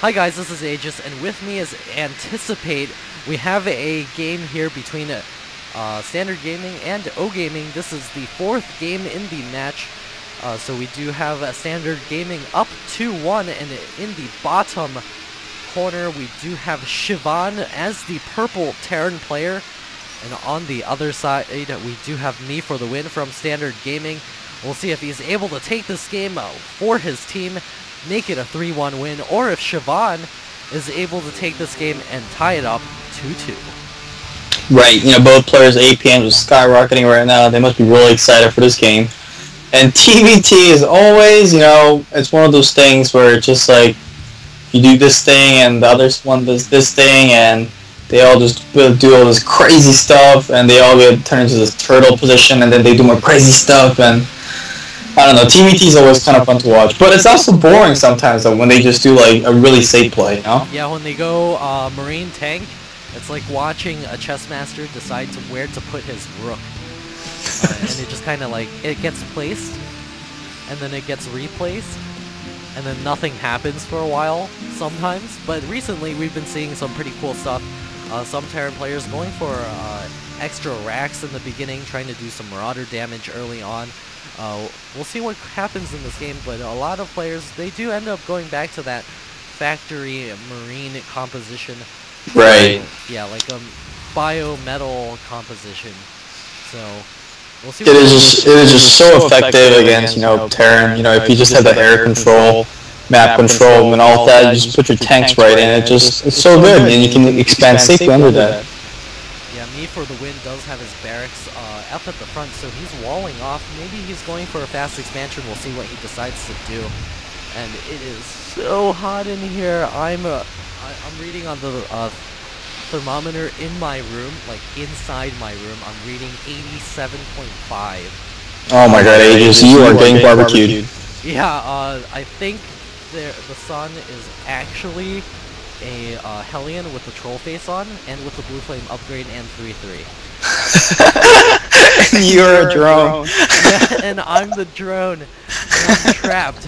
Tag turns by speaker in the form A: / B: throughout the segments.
A: Hi guys, this is Aegis, and with me is Anticipate. We have a game here between Standard Gaming and OGaming. This is the fourth game in the match. So we do have Standard Gaming up 2-1, and in the bottom corner we do have Siobhan as the purple Terran player. And on the other side we do have me for the win from Standard Gaming. We'll see if he's able to take this game for his team, make it a 3-1 win, or if Siobhan is able to take this game and tie it up 2-2.
B: Right, both players' APMs are skyrocketing right now. They must be really excited for this game. And TVT is always, it's one of those things where it's just like, you do this thing and the other one does this thing, and they all just do all this crazy stuff, and they all get turned into this turtle position, and then they do more crazy stuff, and I don't know, TVT is always kind of fun to watch, but it's also boring sometimes though, when they just do like a really safe play,
A: Yeah, when they go Marine Tank, it's like watching a chess master decide where to put his rook. And it just kind of like, it gets placed, and then it gets replaced, and then nothing happens for a while sometimes. But recently we've been seeing some pretty cool stuff. Some Terran players going for extra racks in the beginning, trying to do some marauder damage early on. We'll see what happens in this game, but a lot of players, they do end up going back to that factory marine composition.
B: Right.
A: Yeah, like a bio-metal composition. So we'll see.
B: It is just so effective against Terran. If you just have the air control, map control, and all that, you just put your tanks right in. It's so good, and you can expand safely under that.
A: Yeah, me for the win does have his barracks up at the front, so he's walling off. Maybe he's going for a fast expansion. We'll see what he decides to do. And it is so hot in here. I'm reading on the thermometer in my room, like inside my room. I'm reading 87.5.
B: Oh my god, Aegis, you are getting barbecued.
A: Yeah, I think the sun is actually a Hellion with the troll face on, and with the blue flame upgrade and 3-3.
B: You're a drone.
A: Yeah, and I'm the drone. And I'm trapped.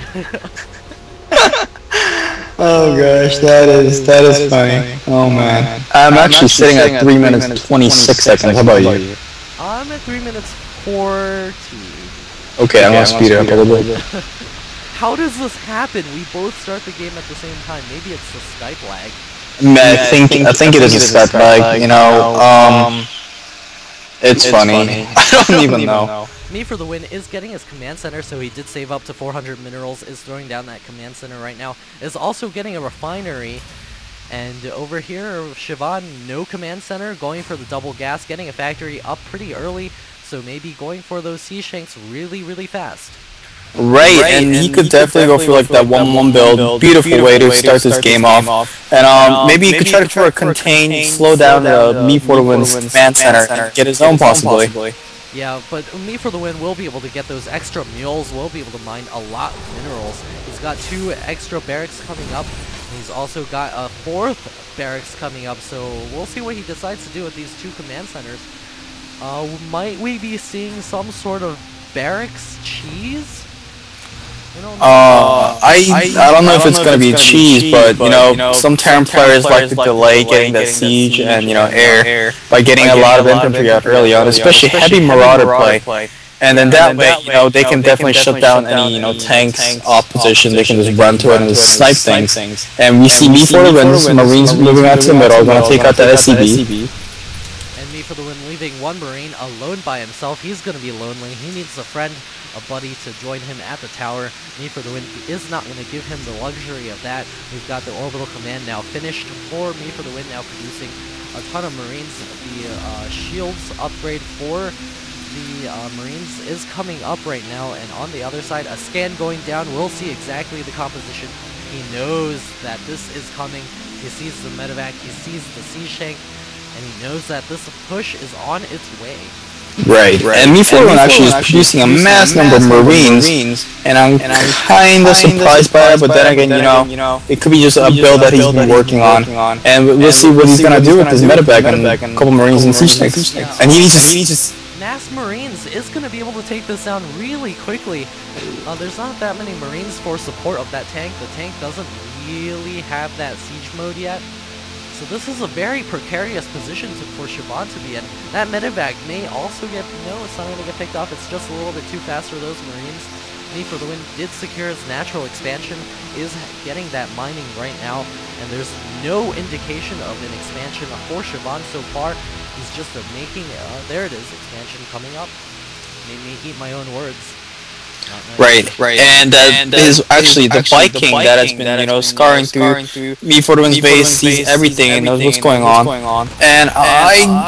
B: Oh gosh, that is funny. Oh man. I'm actually sitting at 3 minutes and 26 seconds. How about you?
A: I'm at 3 minutes 40.
B: Okay, I'm gonna speed it up a little bit.
A: How does this happen? We both start the game at the same time. Maybe it's the Skype lag.
B: I think it is a Skype lag. It's funny. I don't even know.
A: Me for the win is getting his command center, so he did save up to 400 minerals, is throwing down that command center right now, is also getting a refinery. And over here, Siobhan, no command center, going for the double gas, getting a factory up pretty early, so maybe going for those sea shanks really, really fast.
B: Right, and he could definitely go for like that 1-1 build. Beautiful way to start this game off. And maybe he could try for a contain, slow down me for the win's command center and get his own possibly.
A: Yeah, but me for the win will be able to get those extra mules, will be able to mine a lot of minerals. He's got 2 extra barracks coming up, and he's also got a 4th barracks coming up, so we'll see what he decides to do with these 2 command centers. Might we be seeing some sort of barracks cheese?
B: I don't know if it's gonna be cheese, but some Terran players like to delay getting that siege and air by getting a lot of infantry out early on, especially heavy marauder play. And then that way, they can definitely shut down any tanks opposition. They can just run to it and just snipe things. And we see me for the win, Marines moving out to the middle, gonna take out that SCB.
A: And me for the win, leaving one Marine alone by himself. He's gonna be lonely. He needs a friend, a buddy to join him at the tower. Me for the win is not going to give him the luxury of that. We've got the orbital command now finished for me for the win, now producing a ton of Marines. The shields upgrade for the Marines is coming up right now, and on the other side, a scan going down. We'll see exactly the composition. He knows that this is coming. He sees the medevac, he sees the sea shank, and he knows that this push is on its way.
B: Right, and Me41 actually is producing a mass number of Marines, and I'm kinda surprised by that, but then again, it could be just a build that he's been working on, and we'll see what he's gonna do with his medevac and a couple Marines and sea shanks. And he needs to
A: mass Marines is going to be able to take this down really quickly. There's not that many Marines for support of that tank. The tank doesn't really have that siege mode yet. So this is a very precarious position for Siobhan to be in. That medevac may also get, no, it's not going to get picked off. It's just a little bit too fast for those Marines. Me for the Win did secure his natural expansion, is getting that mining right now, and there's no indication of an expansion for Siobhan so far. He's just making, there it is, expansion coming up. Made me eat my own words.
B: Right. And is actually the Viking that has been, you know, scarring through Me for the Win's base, sees everything and knows what's going on. And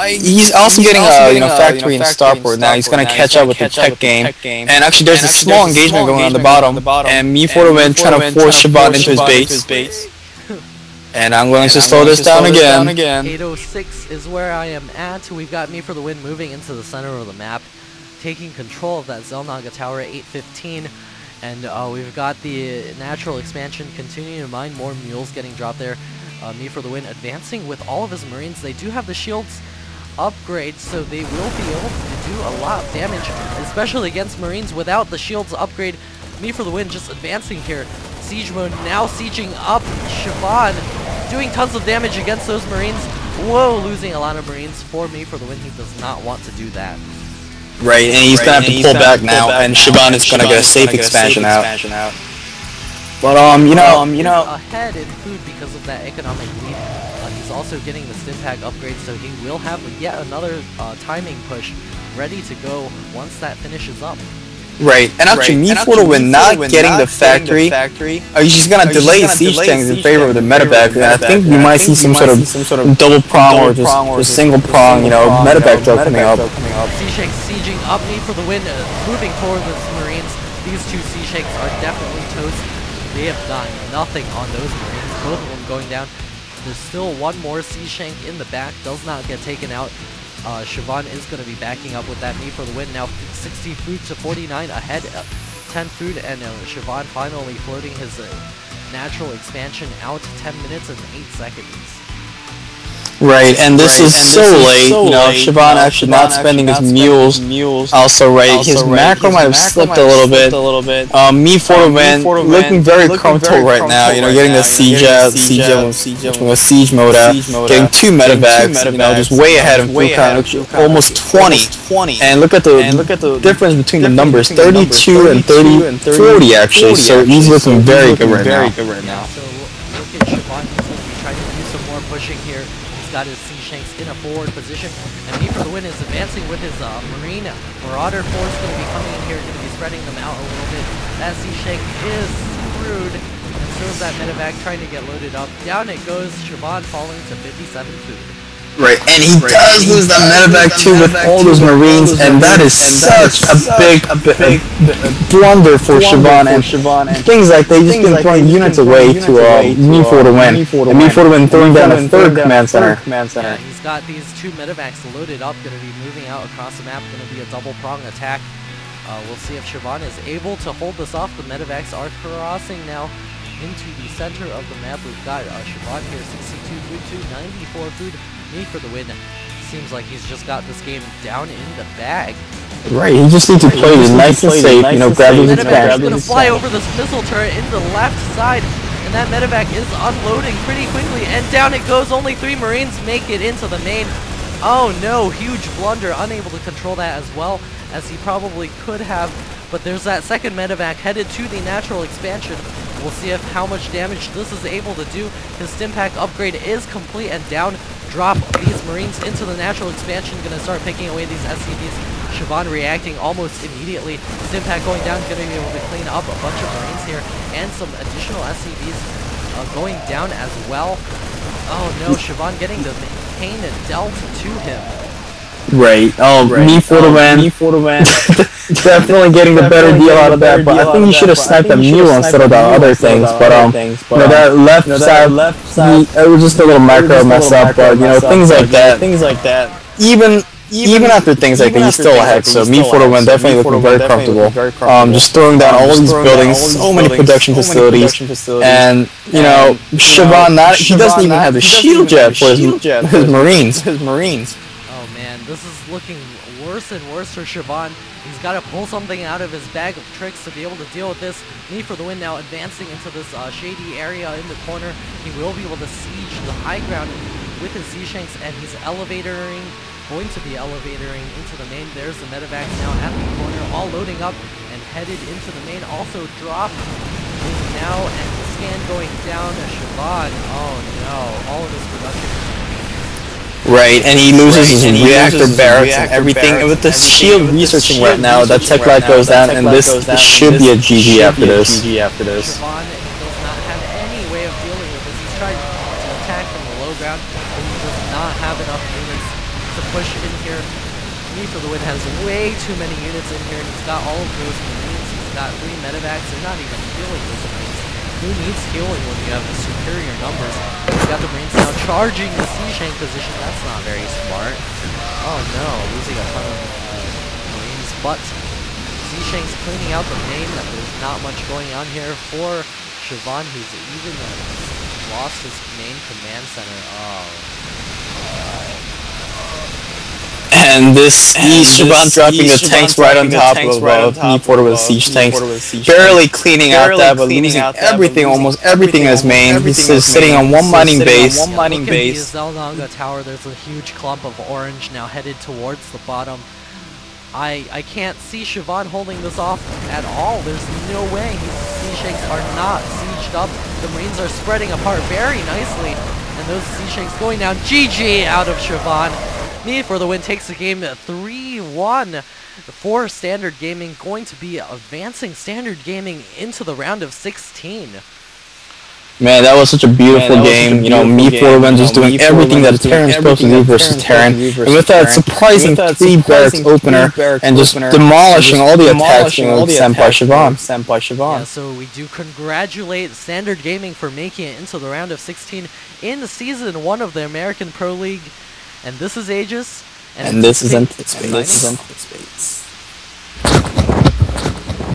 B: he's also getting a, you know, factory in Starport now. He's gonna catch up with the tech game. And actually, there's a small engagement going on the bottom, and Me for the Win trying to force Siobhan into his base. And I'm going to slow this down again.
A: 806 is where I am at. We've got Me for the Win moving into the center of the map, taking control of that Zelnaga tower at 815, and we've got the natural expansion continuing to mine, more mules getting dropped there. Me for the Win advancing with all of his Marines. They do have the shields upgrade, so they will be able to do a lot of damage, especially against Marines without the shields upgrade. Me for the Win just advancing here. Siege mode now sieging up Siobhan, doing tons of damage against those Marines. Whoa, losing a lot of Marines for Me for the Win. He does not want to do that.
B: Right, and he's gonna have to pull back now, and Siobhan is gonna get a safe expansion out. But you know,
A: ahead in food because of that economic lead. He's also getting the Stimpack upgrade, so he will have yet another timing push ready to go once that finishes up.
B: Right, and actually, Me for the Win not getting the factory, he's gonna delay siege tanks in favor of the medevac, and I think we might see some sort of double prong or just single prong, you know, medevac drop coming up.
A: Siege tanks sieging up, Me for the Win, moving forward with Marines. These two siege tanks are definitely toast. They have done nothing on those Marines, both of them going down. There's still one more siege tank in the back, does not get taken out. Siobhan is going to be backing up with that Me for the Win. Now 60 food to 49 ahead, 10 food, and Siobhan finally floating his natural expansion out 10 minutes and 8 seconds.
B: Right, and this is so late, you know, Siobhan actually not spending his mules. Also, right, his macro might have slipped a little bit. Me for the Win looking very comfortable right now, you know, getting the siege out, siege mode out, getting 2 medevacs, you know, just way ahead of food count, almost 20. And look at the difference between the numbers, 32 and 40 actually, so he's looking very good right now.
A: So look at Siobhan, he's going to be trying to do some more pushing here. Got his siege tanks in a forward position, and Me for the Win is advancing with his Marine Marauder force going to be coming in here, going to be spreading them out a little bit. That siege tank is screwed, and so is that medevac trying to get loaded up. Down it goes, Siobhan falling to 57 food.
B: Right, and he does lose that medevac too with all those Marines, and that is such a big blunder for Siobhan, and things like they just been throwing units away to Me for the Win, and Me for the Win throwing down a third command center.
A: Yeah, he's got these 2 medevacs loaded up, going to be moving out across the map, going to be a double prong attack. We'll see if Siobhan is able to hold this off. The medevacs are crossing now into the center of the map. We've got Siobhan here, 62 food to 94 food. Me for the Win. Seems like he's just got this game down in the bag.
B: Right, he just needs to play it nice and safe, you know, grab his
A: expansion. He's going to fly over this missile turret into the left side, and that medevac is unloading pretty quickly, and down it goes. Only 3 Marines make it into the main. Oh no, huge blunder, unable to control that as well as he probably could have, but there's that second medevac headed to the natural expansion. We'll see if how much damage this is able to do. His Stimpack upgrade is complete, and down drop these Marines into the natural expansion, gonna start picking away these SCVs. Siobhan reacting almost immediately. Stimpack going down, gonna be able to clean up a bunch of Marines here, and some additional SCVs going down as well. Oh no, Siobhan getting the pain dealt to him.
B: Right. Me for the Win. Definitely getting the better deal out of that, but I think he should have sniped the mule instead of the other things. But you know, that left side, it was just a little macro mess up. But you know, things like that. Even after things like that, he's still ahead. So Me for the Win definitely looking very comfortable. Just throwing down all these buildings, so many production facilities, and you know, Siobhan he doesn't even have the shield jet for his Marines.
A: This is looking worse and worse for Siobhan. He's got to pull something out of his bag of tricks to be able to deal with this. Me for the win now, advancing into this shady area in the corner. He will be able to siege the high ground with his Z-Shanks, and he's going to be elevatoring into the main. There's the medevacs now at the corner, all loading up and headed into the main. Also dropped is now, and the scan going down. Siobhan, oh no, all of his production.
B: Right, and he loses his reactor barracks and everything. And with the shield researching right now, that tech light goes down, and this should be a GG after this.
A: Siobhan does not have any way of dealing with this. He's trying to attack from the low ground, but he does not have enough units to push in here. Me for the win has way too many units in here, and he's got all of those Marines. He's got 3 medevacs. They're not even healing those Marines. Who needs healing when you have the superior numbers? He's got the Marines now charging the C-Shank position. That's not very smart. Oh no, losing a ton of Marines, but C-Shank's cleaning out the main. There's not much going on here for Siobhan, who's even lost his main command center. Oh.
B: And this Siobhan dropping the tanks right on top of Me4 with siege tanks, barely cleaning out that, but losing everything, almost everything as main. He's just sitting on one mining base.
A: Look at the Zeldonga tower. There's a huge clump of orange now headed towards the bottom. I can't see Siobhan holding this off at all. There's no way. His Z-Shanks are not sieged up. The Marines are spreading apart very nicely, and those Z-Shanks going down. GG out of Siobhan. Me for the win takes the game 3-1 for Standard Gaming, going to be advancing Standard Gaming into the round of 16.
B: Man, that was such a beautiful game. You know, Me4 just doing everything that a Terran is supposed to do versus Terran. And with that surprising 3 barracks opener and just demolishing all the attacks sent by Siobhan.
A: Yeah, so we do congratulate Standard Gaming for making it into the round of 16 in Season 1 of the American Pro League. And this is Aegis.
B: And this is Anticipate.